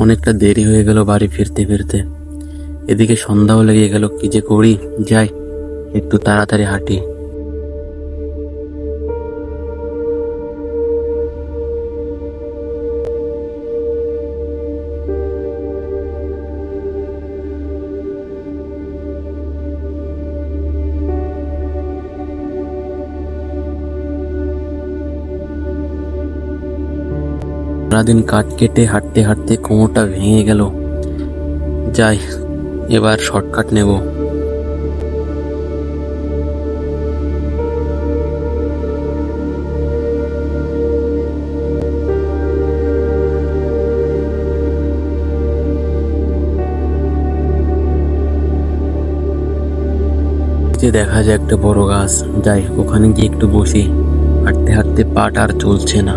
অনেকটা দেরি হয়ে গেল বাড়ি ফিরতে ফিরতে। এদিকে সন্ধ্যাও লেগে গেল, কি যে করি, যাই একটু তাড়াতাড়ি হাঁটি। সারাদিন কাঠ কেটে হাঁটতে হাঁটতে কোমরটা ভেঙে গেল। যাই, এবার শর্টকাট নেব। যে দেখা যায় একটা বড় গাছ, যাই ওখানে গিয়ে একটু বসি। হাঁটতে হাঁটতে পাটা আর চলছে না।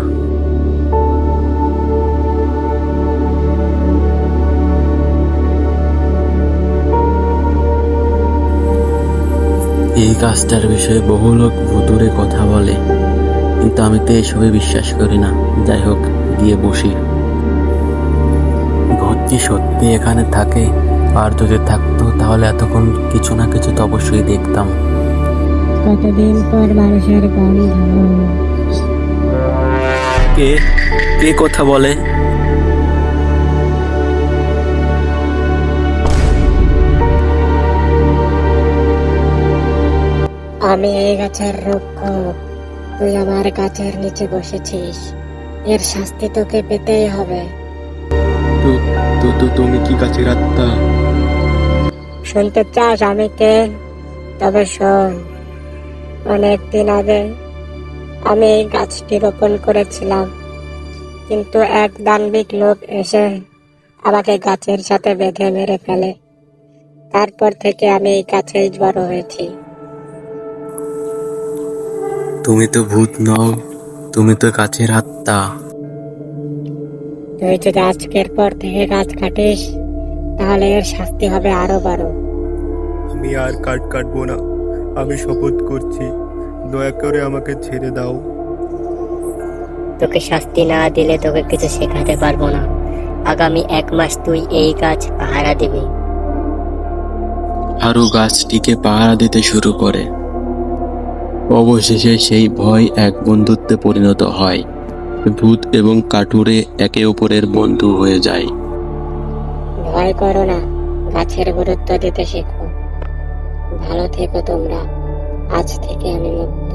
এই গাছটার বিষয়ে বহু লোক ভুতুড়ে কথা বলে, কিন্তু আমি তো এসবে বিশ্বাস করি না। যাই হোক, গিয়ে বসি। ভূত কি সত্যি এখানে থাকে? আর যদি থাকতো তাহলে এতক্ষণ কিছু না কিছু তো অবশ্যই দেখতাম। কতদিন পর মানুষের গন্ধ। কে কে কথা বলে? আমি এই গাছের রক্ষক। তুই আমার গাছের নিচে বসেছিস, এর শাস্তি তোকে পেতেই হবে। তো তো তো তুমি কি গাছের আত্মা? শুনতে চাস আমি কে? তবে শোন, অনেক দিন আগে আমি এই গাছটি রোপণ করেছিলাম, কিন্তু এক দানবিক লোক এসে আমাকে গাছের সাথে বেঁধে মেরে ফেলে। তারপর থেকে আমি এই গাছেই বড় হয়েছি। তুমি তো ভূত নও, তুমি তো গাছের আত্মা। তুই যদি আজকের পর থেকে গাছ কাটিস, তাহলে এর শাস্তি হবে আরো বড়। আমি আর কাঠ কাটবো না, আমি শপথ করছি। দয়া করে আমাকে ছেড়ে দাও। তোকে শাস্তি না দিলে তোকে কিছু শেখাতে পারবো না। আগামী 1 মাস তুই এই গাছ পাহারা দিবি। আরো গাছটিকে পাহারা দিতে শুরু করে। অবশেষে সেই ভয় এক বন্ধুত্বে পরিণত হয়। ভূত এবং কাঠুরে একে অপরের বন্ধু হয়ে যায়। ভয় করো না, গাছের গুরুত্ব দিতে শেখো। ভালো থেকো তোমরা। আজ থেকে আমি মুক্ত।